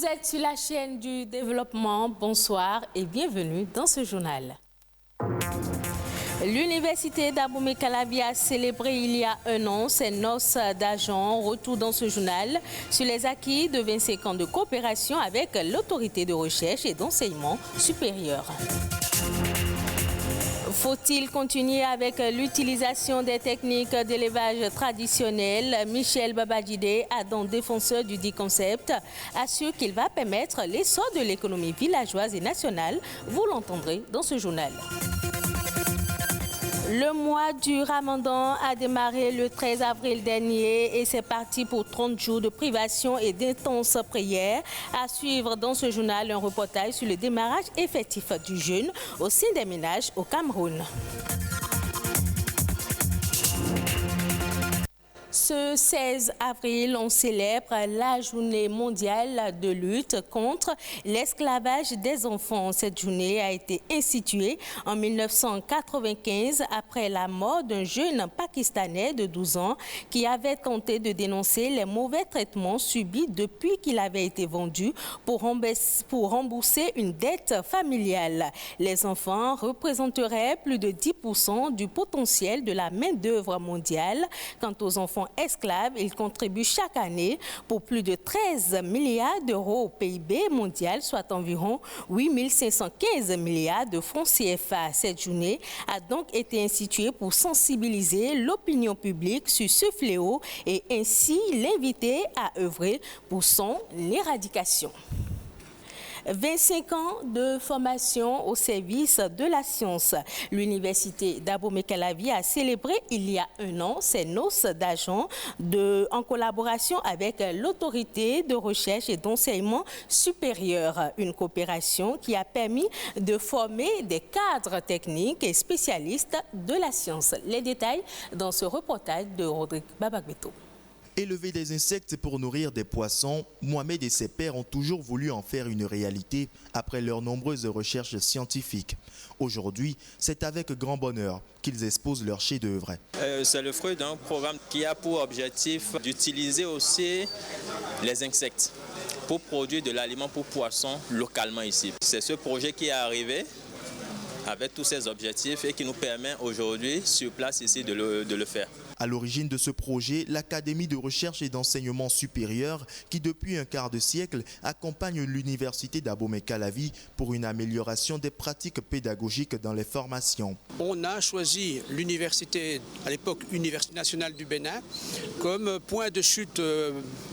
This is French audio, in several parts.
êtes sur la chaîne du développement. Bonsoir et bienvenue dans ce journal. L'université d'Abomey-Calavi a célébré il y a un an ses noces d'argent. Retour dans ce journal sur les acquis de 25 ans de coopération avec l'autorité de recherche et d'enseignement supérieur. Faut-il continuer avec l'utilisation des techniques d'élevage traditionnelles? Michel Babadjide, Adam, défenseur du dit concept, assure qu'il va permettre l'essor de l'économie villageoise et nationale. Vous l'entendrez dans ce journal. Le mois du Ramadan a démarré le 13 avril dernier et c'est parti pour 30 jours de privation et d'intenses prières. À suivre dans ce journal un reportage sur le démarrage effectif du jeûne au sein des ménages au Cameroun. Ce 16 avril, on célèbre la journée mondiale de lutte contre l'esclavage des enfants. Cette journée a été instituée en 1995 après la mort d'un jeune Pakistanais de 12 ans qui avait tenté de dénoncer les mauvais traitements subis depuis qu'il avait été vendu pour rembourser une dette familiale. Les enfants représenteraient plus de 10% du potentiel de la main-d'œuvre mondiale. Quant aux enfants esclaves, ils contribuent chaque année pour plus de 13 milliards d'euros au PIB mondial, soit environ 8 515 milliards de francs CFA. Cette journée a donc été instituée pour sensibiliser l'opinion publique sur ce fléau et ainsi l'inviter à œuvrer pour son éradication. 25 ans de formation au service de la science. L'université d'Abomey-Calavi a célébré il y a un an ses noces d'argent en collaboration avec l'autorité de recherche et d'enseignement supérieur. Une coopération qui a permis de former des cadres techniques et spécialistes de la science. Les détails dans ce reportage de Rodrigue Babagbeto. Élever des insectes pour nourrir des poissons, Mohamed et ses pairs ont toujours voulu en faire une réalité après leurs nombreuses recherches scientifiques. Aujourd'hui, c'est avec grand bonheur qu'ils exposent leur chef-d'œuvre. C'est le fruit d'un programme qui a pour objectif d'utiliser aussi les insectes pour produire de l'aliment pour poissons localement ici. C'est ce projet qui est arrivé avec tous ces objectifs et qui nous permet aujourd'hui, sur place ici, de le faire. À l'origine de ce projet, l'Académie de recherche et d'enseignement supérieur, qui depuis un quart de siècle accompagne l'université d'Abomey-Calavi pour une amélioration des pratiques pédagogiques dans les formations. On a choisi l'université, à l'époque Université nationale du Bénin, comme point de chute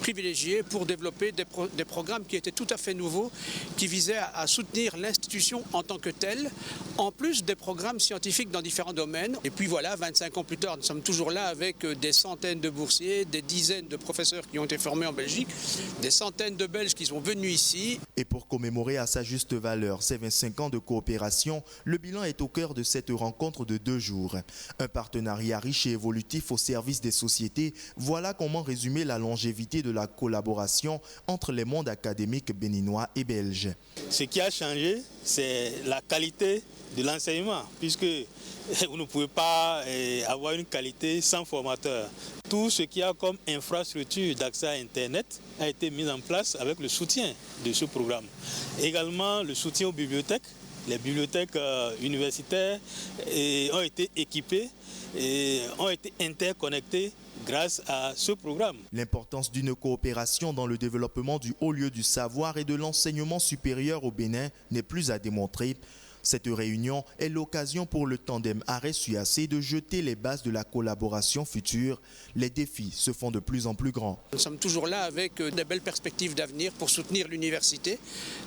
privilégié pour développer des programmes qui étaient tout à fait nouveaux, qui visaient à soutenir l'institution en tant que telle, en plus des programmes scientifiques dans différents domaines. Et puis voilà, 25 ans plus tard, nous sommes toujours là avec des centaines de boursiers, des dizaines de professeurs qui ont été formés en Belgique, des centaines de Belges qui sont venus ici. Et pour commémorer à sa juste valeur ces 25 ans de coopération, le bilan est au cœur de cette rencontre de 2 jours. Un partenariat riche et évolutif au service des sociétés, voilà comment résumer la longévité de la collaboration entre les mondes académiques béninois et belges. Ce qui a changé, c'est la qualité de l'enseignement, puisque vous ne pouvez pas avoir une qualité sans formateur. Tout ce qu'il y a comme infrastructure d'accès à Internet a été mis en place avec le soutien de ce programme. Également le soutien aux bibliothèques. Les bibliothèques universitaires ont été équipées et ont été interconnectées grâce à ce programme. L'importance d'une coopération dans le développement du haut lieu du savoir et de l'enseignement supérieur au Bénin n'est plus à démontrer. Cette réunion est l'occasion pour le tandem Arès-UAC de jeter les bases de la collaboration future. Les défis se font de plus en plus grands. Nous sommes toujours là avec des belles perspectives d'avenir pour soutenir l'université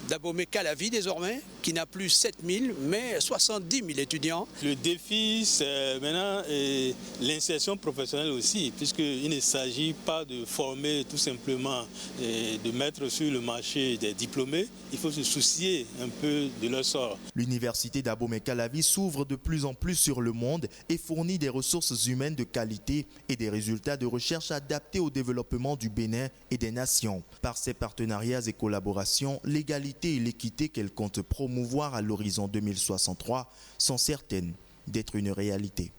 d'Abomey-Calavi désormais, qui n'a plus 7 000 mais 70 000 étudiants. Le défi, c'est maintenant l'insertion professionnelle aussi, puisqu'il ne s'agit pas de former tout simplement, de mettre sur le marché des diplômés. Il faut se soucier un peu de leur sort. L'université d'Abomey-Calavi s'ouvre de plus en plus sur le monde et fournit des ressources humaines de qualité et des résultats de recherche adaptés au développement du Bénin et des nations. Par ses partenariats et collaborations, l'égalité et l'équité qu'elle compte promouvoir à l'horizon 2063 sont certaines d'être une réalité.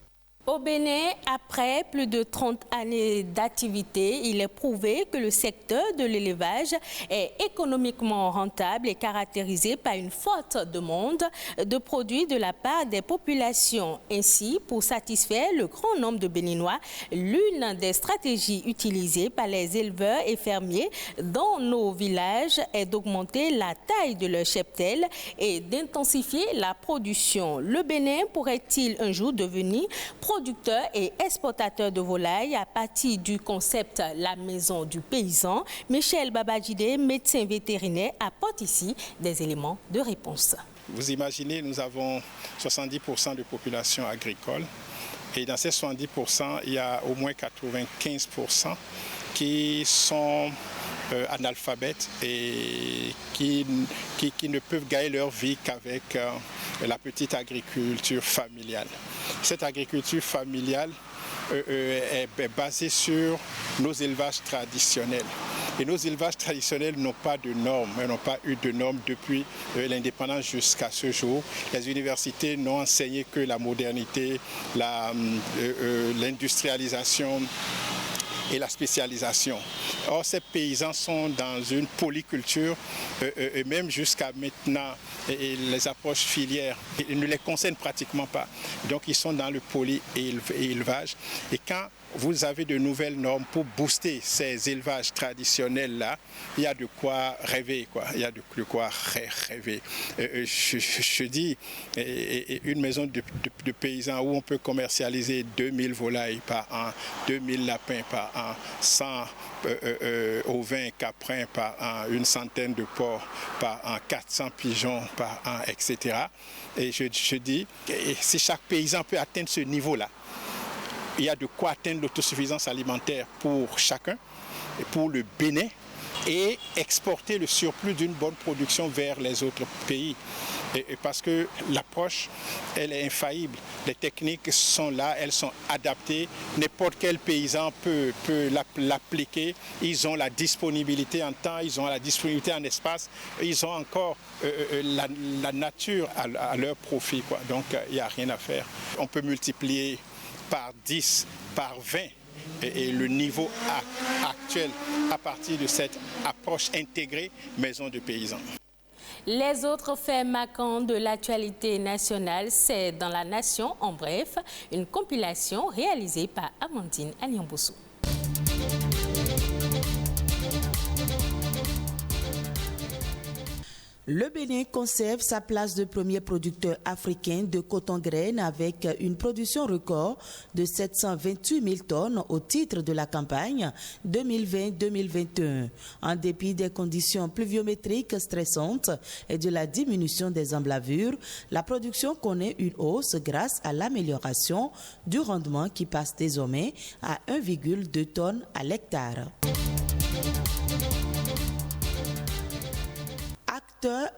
Au Bénin, après plus de 30 années d'activité, il est prouvé que le secteur de l'élevage est économiquement rentable et caractérisé par une forte demande de produits de la part des populations. Ainsi, pour satisfaire le grand nombre de Béninois, l'une des stratégies utilisées par les éleveurs et fermiers dans nos villages est d'augmenter la taille de leur cheptel et d'intensifier la production. Le Bénin pourrait-il un jour devenir producteur et exportateur de volailles à partir du concept La Maison du Paysan? Michel Babadjide, médecin vétérinaire, apporte ici des éléments de réponse. Vous imaginez, nous avons 70% de population agricole et dans ces 70%, il y a au moins 95% qui sont analphabètes et qui ne peuvent gagner leur vie qu'avec la petite agriculture familiale. Cette agriculture familiale est basée sur nos élevages traditionnels. Et nos élevages traditionnels n'ont pas de normes, n'ont pas eu de normes depuis l'indépendance jusqu'à ce jour. Les universités n'ont enseigné que la modernité, l'industrialisation et la spécialisation. Or, ces paysans sont dans une polyculture, et même jusqu'à maintenant, les approches filières ne les concernent pratiquement pas. Donc, ils sont dans le poly-élevage. Et quand vous avez de nouvelles normes pour booster ces élevages traditionnels-là, il y a de quoi rêver, quoi. Il y a de quoi rêver. Je dis, une maison de paysans où on peut commercialiser 2000 volailles par an, 2000 lapins par an, 100 ovins caprins par an, une centaine de porcs par an, 400 pigeons par an, etc. Et je dis, si chaque paysan peut atteindre ce niveau-là, il y a de quoi atteindre l'autosuffisance alimentaire pour chacun, et pour le Bénin, et exporter le surplus d'une bonne production vers les autres pays. Et parce que l'approche, elle est infaillible. Les techniques sont là, elles sont adaptées. N'importe quel paysan peut l'appliquer. Ils ont la disponibilité en temps, ils ont la disponibilité en espace. Ils ont encore la nature à leur profit, quoi. Donc, il n'y a rien à faire. On peut multiplier par 10, par 20 et le niveau actuel à partir de cette approche intégrée maison de paysans. Les autres faits marquants de l'actualité nationale, c'est Dans la Nation en bref, une compilation réalisée par Amandine Aliambousou. Le Bénin conserve sa place de premier producteur africain de coton-graine avec une production record de 728 000 tonnes au titre de la campagne 2020-2021. En dépit des conditions pluviométriques stressantes et de la diminution des emblavures, la production connaît une hausse grâce à l'amélioration du rendement qui passe désormais à 1,2 tonnes à l'hectare.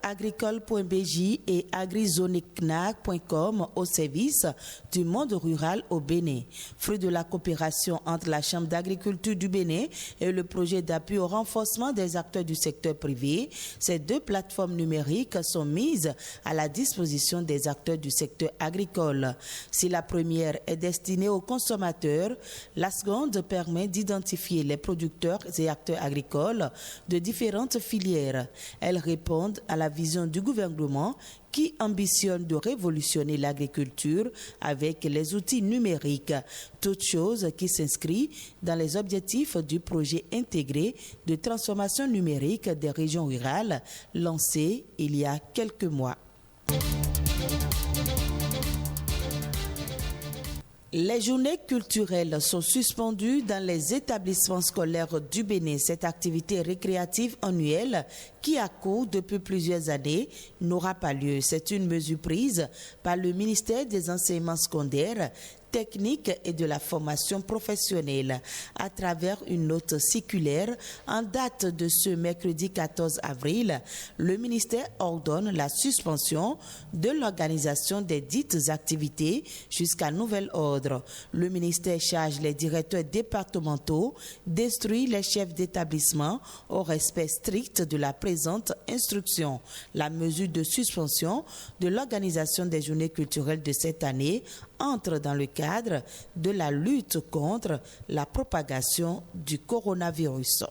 Agricole.bj et agrizonecnac.com au service du monde rural au Bénin. Fruit de la coopération entre la Chambre d'agriculture du Bénin et le projet d'appui au renforcement des acteurs du secteur privé, ces deux plateformes numériques sont mises à la disposition des acteurs du secteur agricole. Si la première est destinée aux consommateurs, la seconde permet d'identifier les producteurs et acteurs agricoles de différentes filières. Elles répondent à la vision du gouvernement qui ambitionne de révolutionner l'agriculture avec les outils numériques, toute chose qui s'inscrit dans les objectifs du projet intégré de transformation numérique des régions rurales lancé il y a quelques mois. Les journées culturelles sont suspendues dans les établissements scolaires du Bénin. Cette activité récréative annuelle qui a cours depuis plusieurs années n'aura pas lieu. C'est une mesure prise par le ministère des Enseignements secondaires, technique et de la formation professionnelle à travers une note circulaire en date de ce mercredi 14 avril. Le ministère ordonne la suspension de l'organisation des dites activités jusqu'à nouvel ordre. Le ministère charge les directeurs départementaux d'instruire les chefs d'établissement au respect strict de la présente instruction. La mesure de suspension de l'organisation des journées culturelles de cette année entre dans le cadre cadre de la lutte contre la propagation du coronavirus.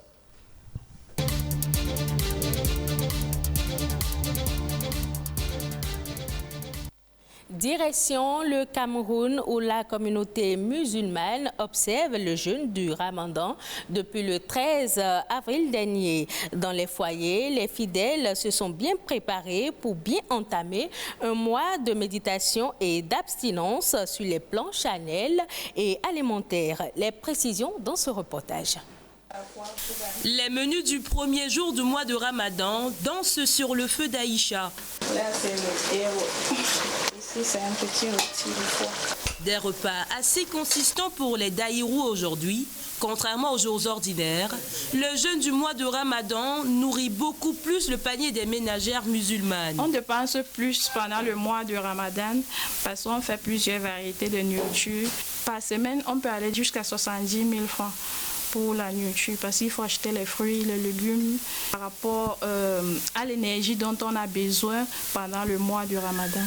Direction le Cameroun où la communauté musulmane observe le jeûne du Ramadan depuis le 13 avril dernier. Dans les foyers, les fidèles se sont bien préparés pour bien entamer un mois de méditation et d'abstinence sur les plans charnels et alimentaires. Les précisions dans ce reportage. Les menus du premier jour du mois de Ramadan dansent sur le feu d'Aïcha. Là, c'est le héros. Ici, c'est un petit rôti de foie. Des repas assez consistants pour les daïrous aujourd'hui. Contrairement aux jours ordinaires, le jeûne du mois de Ramadan nourrit beaucoup plus le panier des ménagères musulmanes. On dépense plus pendant le mois de Ramadan parce qu'on fait plusieurs variétés de nourriture. Par semaine, on peut aller jusqu'à 70 000 francs pour la nourriture parce qu'il faut acheter les fruits, les légumes par rapport à l'énergie dont on a besoin pendant le mois du Ramadan.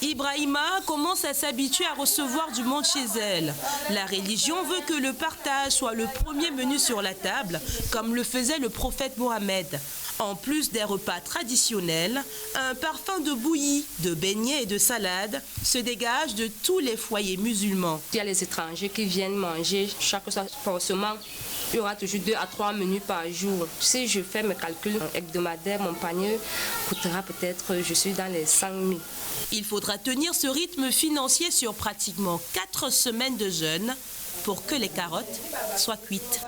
Ibrahima commence à s'habituer à recevoir du monde chez elle. La religion veut que le partage soit le premier menu sur la table, comme le faisait le prophète Mohammed. En plus des repas traditionnels, un parfum de bouillie, de beignets et de salade se dégage de tous les foyers musulmans. Il y a les étrangers qui viennent manger chaque soir forcément. Il y aura toujours 2 à 3 menus par jour. Si je fais mes calculs hebdomadaires, mon panier coûtera peut-être, je suis dans les 100 000. Il faudra tenir ce rythme financier sur pratiquement 4 semaines de jeûne pour que les carottes soient cuites.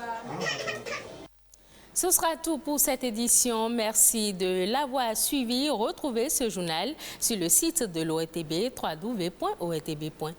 Ce sera tout pour cette édition. Merci de l'avoir suivi. Retrouvez ce journal sur le site de l'ORTB, www.ortb.bj.